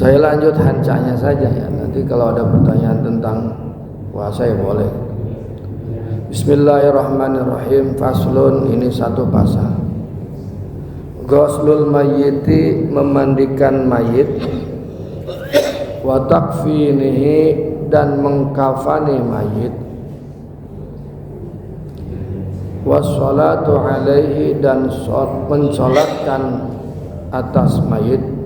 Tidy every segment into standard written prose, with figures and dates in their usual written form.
Saya lanjut hancanya saja ya. Nanti kalau ada pertanyaan tentang puasa ya boleh. Bismillahirrahmanirrahim. Faslun, ini satu pasal. Ghuslul mayyiti, memandikan mayit. Wa takfinihi, dan mengkafani mayit. Wassalatu alaihi, dan mensolatkan atas mayit.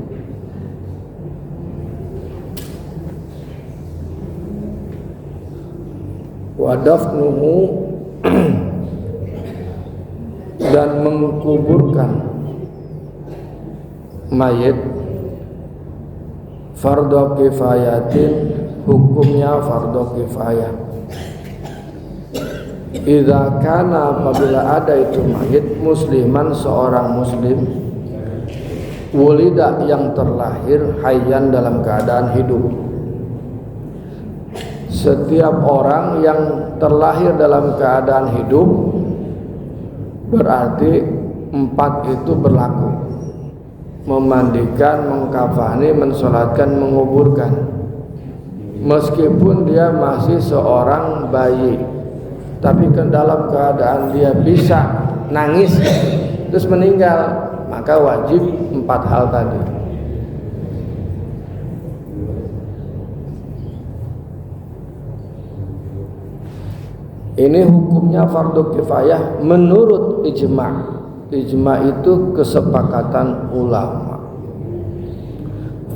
Wadafnuhu, dan mengkuburkan mayit. Fardhu kifayatin, hukumnya fardhu kifayah. Idza kana, apabila ada itu mayit, musliman, seorang muslim, wulida, yang terlahir, hayyan, dalam keadaan hidup. Setiap orang yang terlahir dalam keadaan hidup berarti 4 itu berlaku: memandikan, mengkafani, mensolatkan, menguburkan. Meskipun dia masih seorang bayi, tapi ke dalam keadaan dia bisa nangis terus meninggal, maka wajib 4 hal tadi. Ini hukumnya fardu kifayah menurut ijma'. Ijma' itu kesepakatan ulama.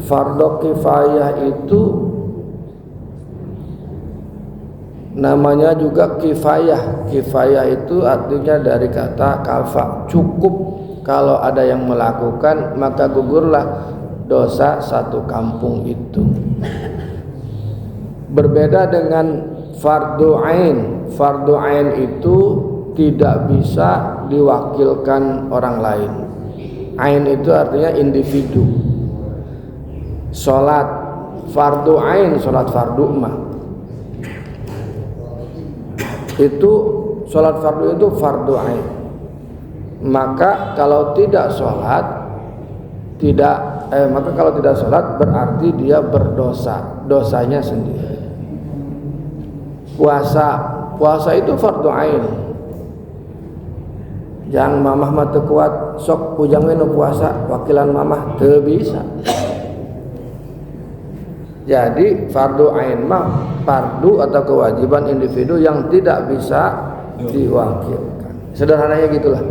Fardu kifayah itu namanya juga kifayah. Kifayah itu artinya dari kata kafa, cukup. Kalau ada yang melakukan, maka gugurlah dosa satu kampung itu. Berbeda dengan fardu ain. Fardu ain itu tidak bisa diwakilkan orang lain. Ain itu artinya individu. Salat fardu ain, salat fardu mah itu, salat fardu itu fardu ain. Maka kalau tidak salat, maka kalau tidak salat berarti dia berdosa, dosanya sendiri. Puasa itu fardu ain. Jangan mamah mah teu kuat, sok pujang we nu puasa, wakilan mamah teu bisa. Jadi fardu ain mah fardu atau kewajiban individu yang tidak bisa diwakilkan. Sederhananya gitulah.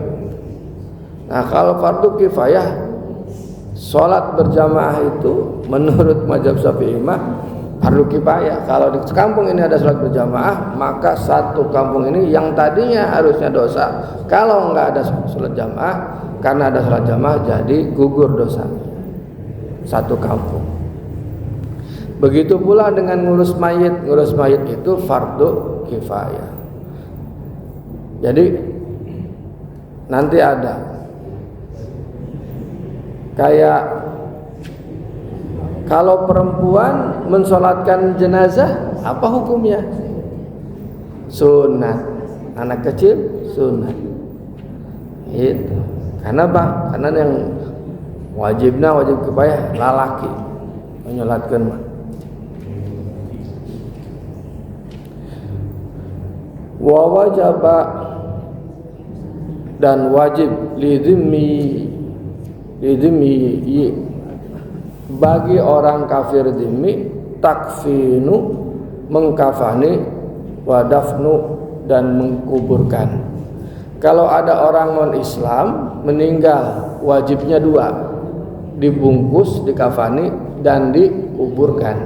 Nah, kalau fardu kifayah, salat berjamaah itu menurut mazhab Syafi'i mah fardu kifayah. Kalau di kampung ini ada salat berjamaah, maka satu kampung ini yang tadinya harusnya dosa, kalau enggak ada salat jamaah, karena ada salat jamaah jadi gugur dosanya satu kampung. Begitu pula dengan ngurus mayit. Ngurus mayit itu fardu kifayah. Jadi nanti ada kayak kalau perempuan mensolatkan jenazah, apa hukumnya? Sunat. Anak kecil sunat. Itu. Karena apa? Karena yang wajib kifayah lalaki menyolatkan mah. Wa wajaba, dan wajib lidhimmi bagi orang kafir dhimmi, takfinu, mengkafani, wadafnu, dan mengkuburkan. Kalau ada orang non-Islam meninggal, wajibnya 2, dibungkus, dikafani, dan dikuburkan.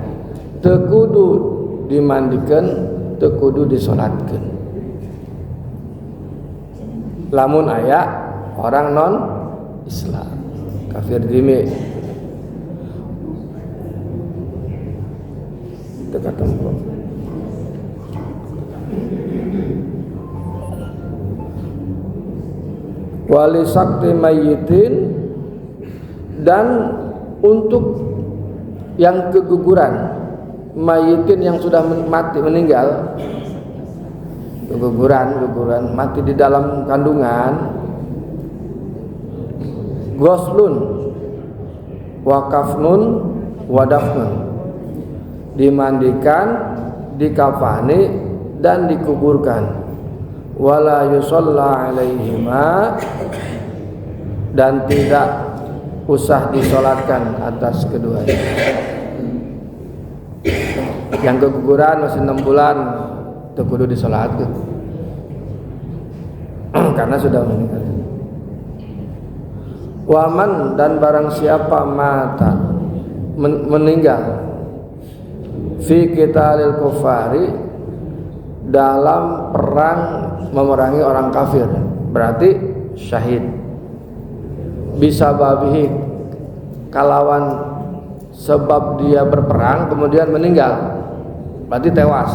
Teu kudu dimandikan, teu kudu disolatkeun. Lamun aya orang non-Islam, kafir dhimmi, dekat tempat. Wali sakti mayyitin, dan untuk yang keguguran, mayyitin yang sudah mati, meninggal, keguguran mati di dalam kandungan, ghuslun wa kafnun wadafnun, dimandikan, dikafani dan dikuburkan. Wala yusalla alaihima, dan tidak usah disolatkan atas keduanya. Yang keguguran masih 6 bulan itu kudu disolatkan karena sudah meninggal. Waman, dan barang siapa mata meninggal fi qitalil kufari, dalam perang memerangi orang kafir, berarti syahid. Bisa babihi, kalawan sebab dia berperang kemudian meninggal, berarti tewas.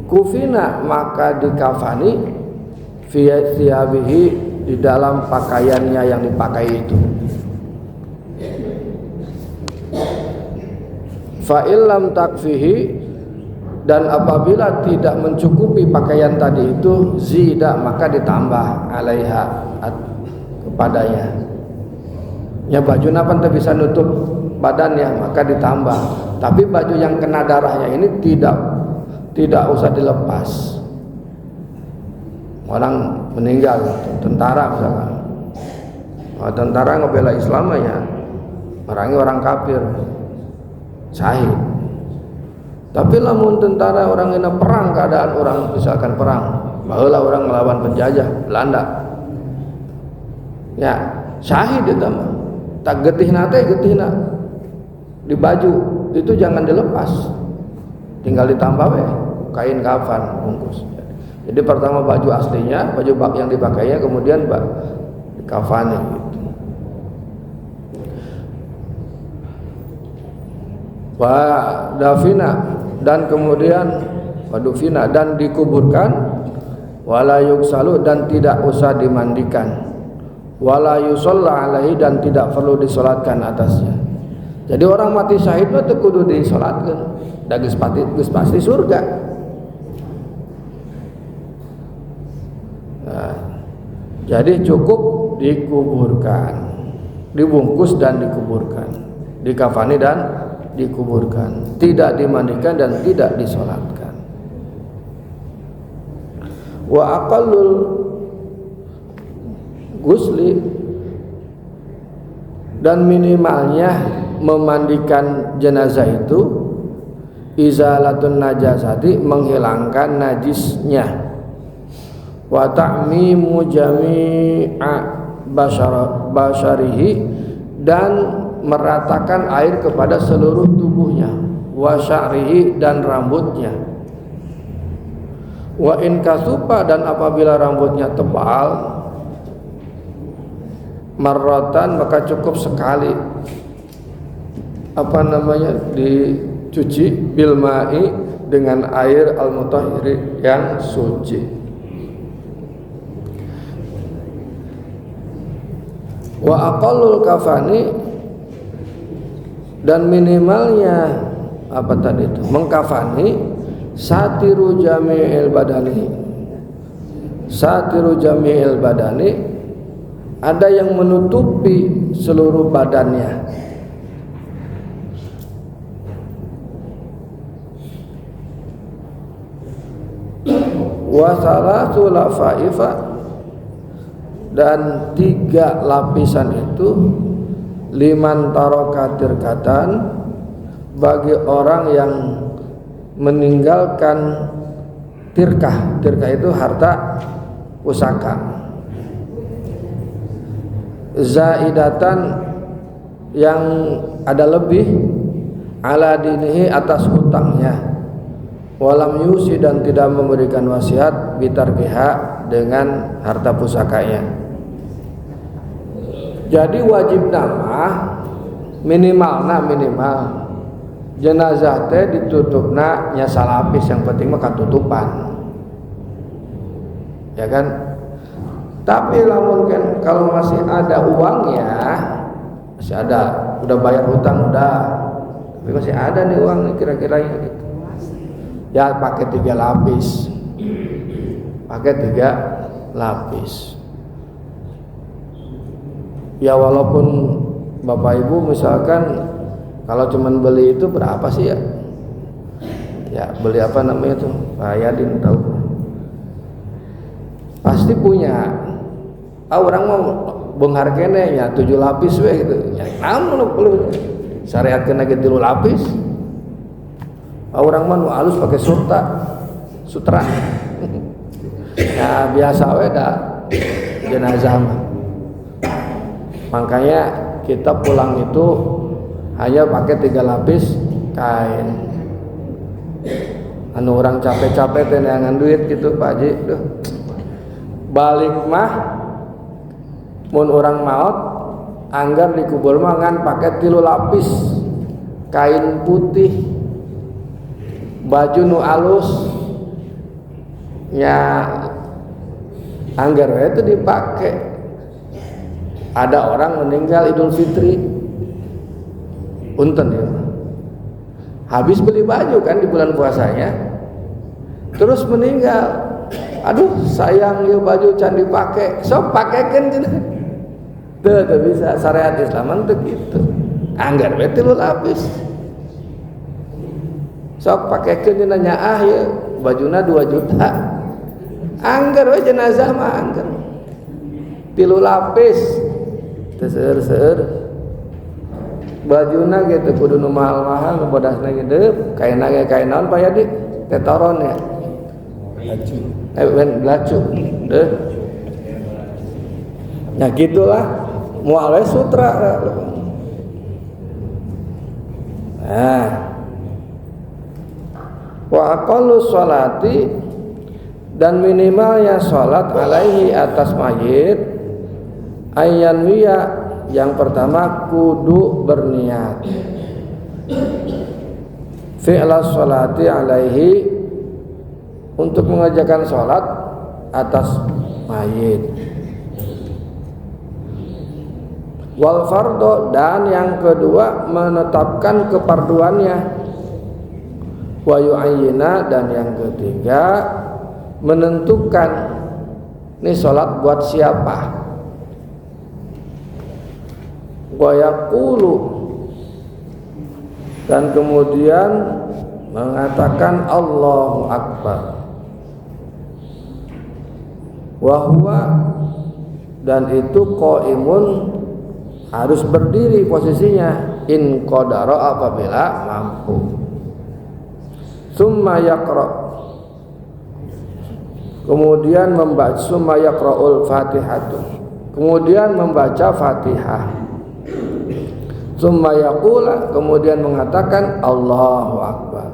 Kufina, maka dikafani fi thiyabihi, di dalam pakaiannya yang dipakai itu. Fa illam takfihi, dan apabila tidak mencukupi pakaian tadi itu, zida, maka ditambah alaiha, kepadanya. Ya baju napa teu bisa nutup badannya, maka ditambah. Tapi baju yang kena darahnya ini tidak usah dilepas. Orang meninggal, tentara misalkan, tentara ngebela Islam ya, orangnya orang kafir, syahid. Tapi lamun tentara orang ini perang, keadaan orang misalkan perang, baheula orang melawan penjajah Belanda, ya syahid itu mah. Tak getihna teh getihna di baju itu jangan dilepas, tinggal ditambah kain kafan bungkus. Jadi pertama baju aslinya, baju bak yang dipakainya, kemudian dikafani gitu. Wa dafina, dan kemudian wadufina, dan dikuburkan. Wala yuksalu, dan tidak usah dimandikan. Wala yusalla alaihi, dan tidak perlu disolatkan atasnya. Jadi orang mati syahid itu kudu disolatkan, da geus pasti surga. Nah, jadi cukup dikuburkan, dibungkus dan dikuburkan, dikafani dan dikuburkan, tidak dimandikan dan tidak disolatkan. Wa aqallul gusli, dan minimalnya memandikan jenazah itu izalatun najasati, menghilangkan najisnya, wa ta'mimu jami'a basyarihi, dan meratakan air kepada seluruh tubuhnya, wa sya'rihi, dan rambutnya, wa in kasupa, dan apabila rambutnya tebal, marratan, maka cukup sekali dicuci bil ma'i, dengan air al-mutahhiri, yang suci. Wa aqallul kafani, dan minimalnya apa tadi itu mengkafani, satiru jami'il badani, satiru jami'il badani, ada yang menutupi seluruh badannya. Wa salatu lafaifa, dan 3 lapisan itu liman taroka tirkatan, bagi orang yang meninggalkan tirkah. Tirkah itu harta pusaka. Zaidatan, yang ada lebih, ala dinihi, atas hutangnya, walam yusi, dan tidak memberikan wasiat, bitarkiha, dengan harta pusakanya. Jadi wajib nama minimal jenazah teh ditutupna nya salapis, yang penting mah katutupan, ya kan. Tapi lamun kan kalau masih ada uangnya, masih ada, udah bayar hutang udah, tapi masih ada nih uang nih kira-kira gitu, ya pakai 3 lapis, pakai 3 lapis. Ya walaupun Bapak Ibu misalkan Kalau cuman beli itu berapa sih ya? Ya beli apa namanya tuh? Pak Yadin tahu. Pasti punya. Orang mau benghar kene nya 7 lapis we gitu. Ya naon perlu syariat kena ge 3 lapis. Orang mah nu alus pakai sutra. Ya biasa we da jenazah mah. Makanya kita pulang itu hanya pakai 3 lapis kain. Anu orang capek-capek teh neangan duit gitu Pak Haji. Duh. Balik mah mun orang maot anggar dikubur mah ngan pakai 3 lapis kain putih, baju nu alus nya anggar itu dipakai. Ada orang meninggal Idul Fitri punten ya, habis beli baju kan di bulan puasanya, terus meninggal. Aduh sayang ya baju can dipakai, sok pakekeun cenah. Teu bisa, syariat Islam teu kitu. Anggar we 3 lapis. Sok pakekeun cenah nyaah ya, bajuna 2 juta. Anggar we jenazah mah anggar. 3 lapis. Teu seueur-seueur. Bajuna gitu kudu nu mahal-mahal, nu bodasna gitu. Kainna ge kain naon Pak Yadi? Tetoron ya. Lacu. Deh. Nah gitulah moal we sutra. Nah. Wa aqallu sholati, dan minimalnya salat alaihi atas mayit ayyan wiya, yang pertama kudu berniat fi'la sholati alaihi, untuk mengerjakan sholat atas mayit. Wal fardo, dan yang kedua menetapkan keparduannya. Wa yu'ayyina, dan yang ketiga menentukan ini sholat buat siapa. Wa yaqulu, dan kemudian mengatakan Allahu Akbar. Wahwa, dan itu qaimun, harus berdiri posisinya, in qadara, apabila mampu. Summa yaqra, kemudian membaca, summa yaqra'ul fatihatu, kemudian membaca Fatihah. Summa yaqula, kemudian mengatakan Allahu Akbar.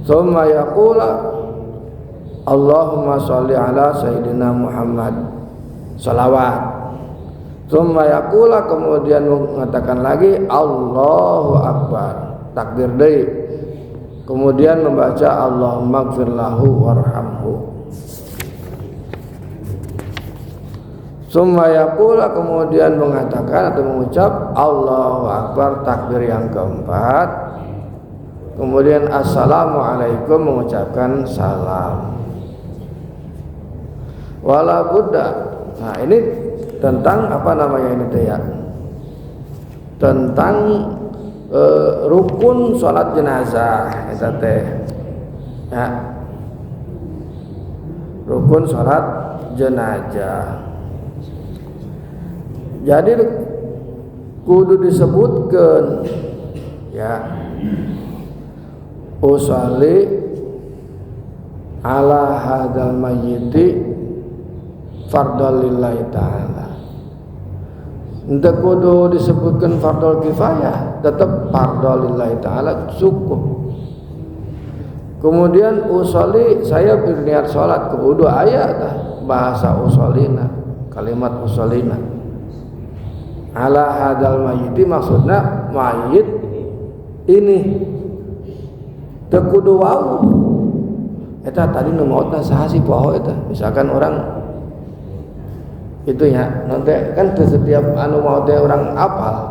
Summa yaqula Allahumma sholli ala Sayyidina Muhammad, salawat. Summa yaqula, kemudian mengatakan lagi Allahu Akbar, takbir deui. Kemudian membaca Allahumma ighfir lahu warhamhu. Summa yaqula, kemudian mengatakan atau mengucap Allahu Akbar, takbir yang keempat. Kemudian assalamualaikum, mengucapkan salam. Wala Buddha. Nah ini tentang apa namanya ini teh ya? Tentang rukun sholat jenazah eta teh. Ya. Rukun sholat jenazah. Jadi kudu disebutkan ya, usolli ala hadzal mayyiti fardhol lillahi ta'ala. Ente kudu disebutkan fardhol kifayah, tetap fardhol lillahi ta'ala cukup. Kemudian usolli, saya berniat sholat, kudu ayat bahasa usolina, kalimat usolina ala hadzal mayyiti, maksudnya mayit ini teu kudu wau. Eta tadi nu maotna saha sih poho eta, misalkan orang itu ya, nanti kan setiap anu mau teh orang apal,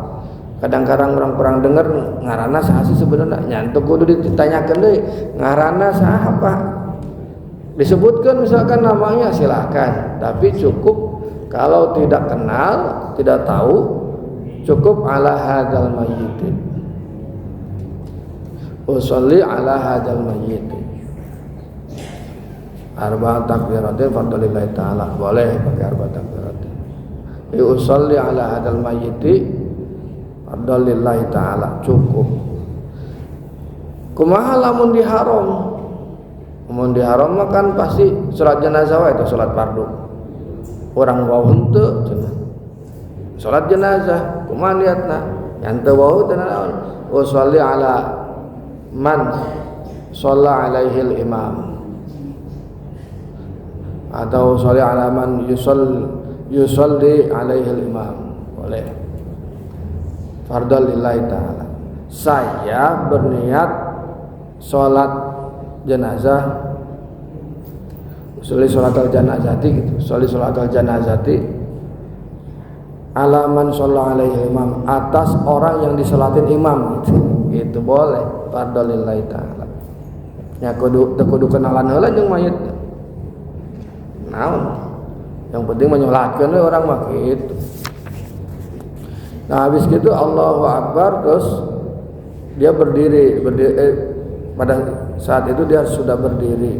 kadang-kadang orang kurang dengar ngaranna saha sih sebenarnya, nyantuk kudu ditanyakeun deui ngaranna saha Pak, disebutkan misalkan namanya silakan, tapi cukup kalau tidak kenal, tidak tahu, cukup ala hadzal mayyit. usolli ala hadzal mayyit. Arba takbiratin fardholillahi ta'ala, boleh pakai arba takbiratin. Usolli ala hadzal mayyit fardholillahi ta'ala, cukup. Kumaha lamun di haram? Lamun di haram mah kan pasti salat jenazah wae itu salat fardu. Urang wau henteu cenah. Salat jenazah kumaha niatna? Yang teu wau teh naon? Usolli ala man shalla alaihi al-imam. Atau sholli ala man yusolli alaihi al-imam, boleh. Fardhu lillahi ta'ala. Saya berniat sholat jenazah, sholli sholatal janazati gitu, sholli sholatal janazati ala man shalla alaihi al-imam, atas orang yang disolatin imam gitu. Itu boleh, fardhu lillahi ta'ala. Ya kudu kenalan heula jeung mayit. Naon? Yang penting menyolatkan orang mah gitu. Nah habis gitu Allahu Akbar, terus dia berdiri pada saat itu dia sudah berdiri.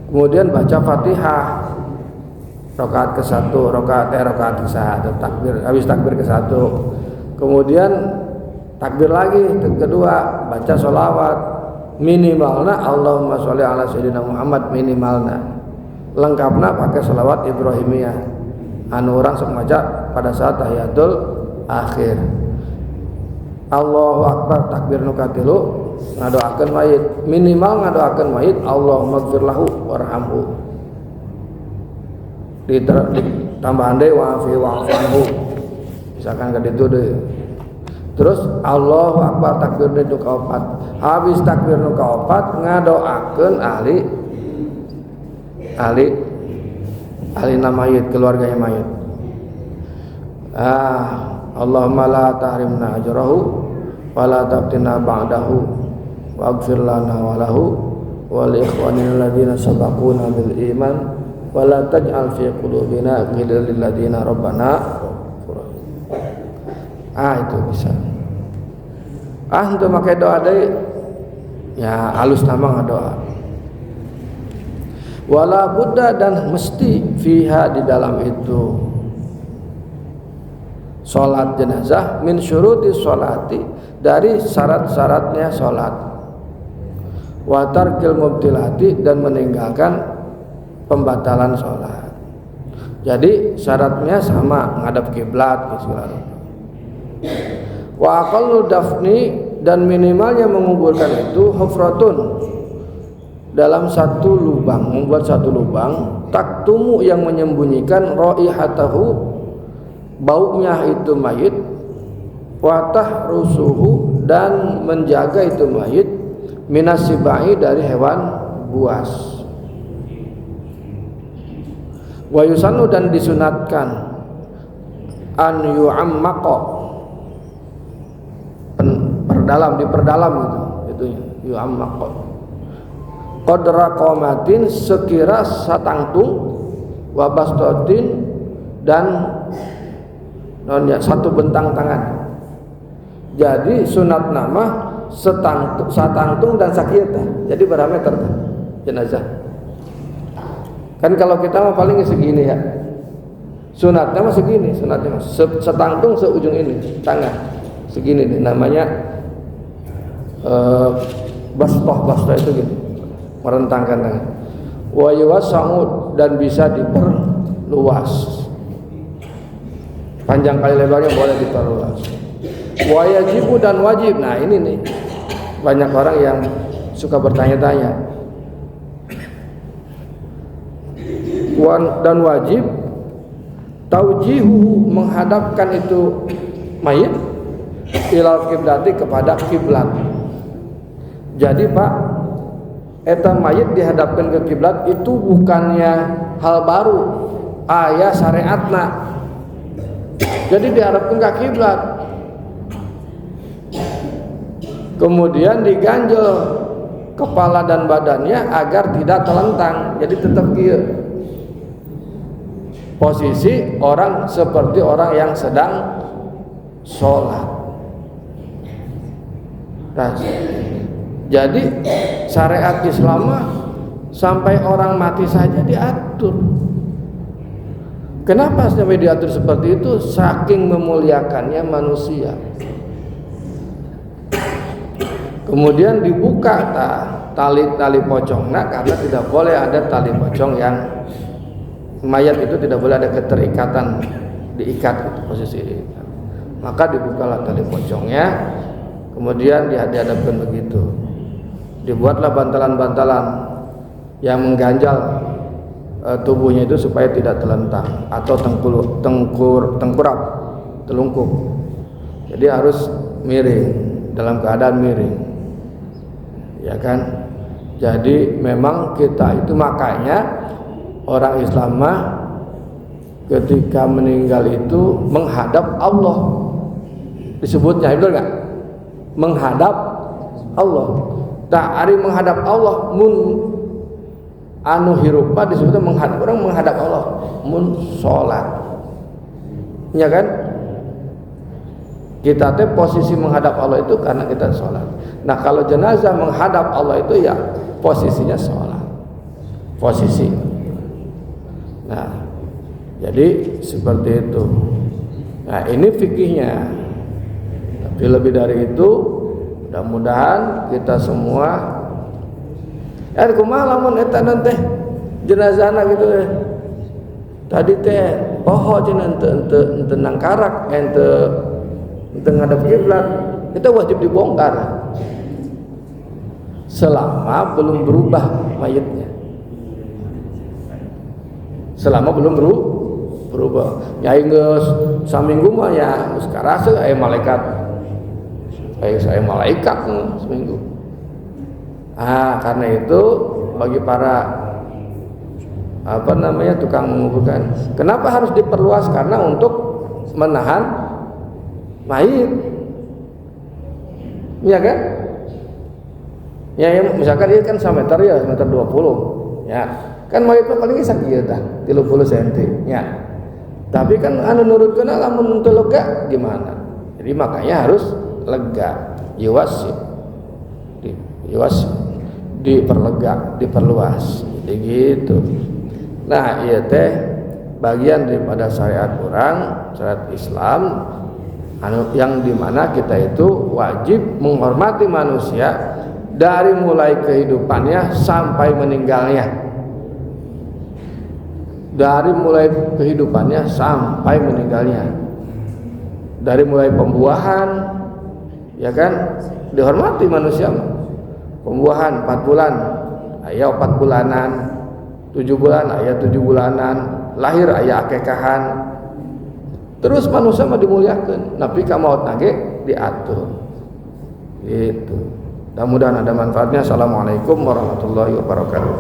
Kemudian baca Fatihah rakaat ke-1, rakaat ke-1, takbir, habis takbir ke-1. Kemudian takbir lagi kedua, baca sholawat. Minimalna Allahumma sholli ala sayyidina Muhammad, minimalna. Lengkapna pakai sholawat Ibrahimiyah anu urang sok maca pada saat tahiyatul akhir. Allahu Akbar, takbir nu katilu, ngadoakeun mayit. Minimal ngadoakeun mayit Allahumma ighfir lahu warhamhu. Ditambahan deui wa'fi wa'fu. Misalkan ka ditu deui. Terus Allahu Akbar, takbir nu kaopat. Habis takbir nu kaopat ngadoakeun ahli mayit, keluarganya mayit. Allahumma la tahrimna ajrahu wa la tabtina ba'dahu waghfir lana wa lahu wa li ikhwanina alladziina sabaquna bil iman wa la taj'al fi qulubina ghillan lil ladziina rabbana. Itu bisa. Untuk pakai doa deui ya halus nama doa. Wala budda, dan mesti fiha di dalam itu salat jenazah min syuruti sholati, dari syarat-syaratnya salat. Wa tarkil mubtilati, dan meninggalkan pembatalan salat. Jadi syaratnya sama, ngadap kiblat gitu. Wa aqallu dafni, dan minimalnya menguburkan itu hufratun, dalam satu lubang, membuat satu lubang, taktumu, yang menyembunyikan raihatahu, baunya itu mayit, wa tahrusuhu, dan menjaga itu mayit, minasibai, dari hewan buas. Wa yusannu, dan disunatkan an yu'ammaqa, diperdalam itu yu'ammaqa qadra qamatin, sekira satangtung, wa bastotin, dan satu bentang tangan. Jadi sunat nama satangtung dan sakieta. Jadi berapa meter jenazah? Kan kalau kita mah paling segini ya. Sunatnya mah segini, sunatnya mah setangtung seujung ini tangan. Segini nih namanya bastoh itu gitu. Merentangkan tangan. Wa yuwassa'u, dan bisa diperluas. Panjang kali lebarnya boleh diperluas. Wa yajibu, dan wajib. Nah ini nih banyak orang yang suka bertanya-tanya. Dan wajib taujihu, menghadapkan itu mayit ilal kiblati, kepada kiblat. Jadi Pak, eta mayit dihadapkan ke kiblat itu bukannya hal baru, aya syariatna. Jadi dihadapkan ke kiblat, kemudian diganjel kepala dan badannya agar tidak telentang. Jadi tetap kieu. Posisi orang seperti orang yang sedang sholat. Nah, jadi syariat Islam sampai orang mati saja diatur. Kenapa sampai diatur seperti itu? Saking memuliakannya manusia. Kemudian dibuka tali pocongnya, karena tidak boleh ada tali pocong yang mayat itu tidak boleh ada keterikatan, diikat itu posisi itu. Maka dibukalah tali pocongnya, kemudian dihadapkan begitu. Dibuatlah bantalan-bantalan yang mengganjal tubuhnya itu supaya tidak telentang atau tengkurap, telungkup. Jadi harus miring, dalam keadaan miring. Ya kan? Jadi memang kita itu, makanya orang Islam ketika meninggal itu menghadap Allah. Disebutnya betul enggak? Menghadap Allah. Ari menghadap Allah mun anu hirup disebutnya menghadap, orang menghadap Allah mun salat. Ya kan? Kita teh posisi menghadap Allah itu karena kita sholat. Nah kalau jenazah menghadap Allah itu ya posisinya sholat. Posisi. Nah jadi seperti itu. Nah ini fikihnya. Tapi lebih dari itu, mudah-mudahan kita semua kumaha lamun eta teh jenazahna gitu tadi teh poho cenah ente nangkarak ente ngadep kiblat, kita wajib dibongkar selama belum berubah mayatnya. Selama belum berubah. Nyai geus saminggu mah ya geus karasa aya malaikat. Saya malaikat seminggu. Karena itu bagi para tukang menguburkan, kenapa harus diperluas? Karena untuk menahan mayit, ya kan? Ya misalkan ini kan 1 meter ya, 1,20 meter, ya kan mayitnya paling sakieu tah 30 cm, ya. Tapi kan anu nurutkeun lamun teu lega gimana? Jadi makanya harus lega, yuwasib, diperluas, jadi gitu. Nah, iya teh bagian daripada syariat orang, syariat Islam, yang dimana kita itu wajib menghormati manusia dari mulai kehidupannya sampai meninggalnya. Dari mulai kehidupannya sampai meninggalnya. Dari mulai pembuahan, ya kan, dihormati manusia. Pembuahan 4 bulan, aya 4 bulanan, 7 bulan, aya 7 bulanan, lahir aya akekahan. Terus manusia mah dimuliakan, tapi ka maut nage diatur. Gitu. Mudah-mudahan ada manfaatnya. Assalamualaikum warahmatullahi wabarakatuh.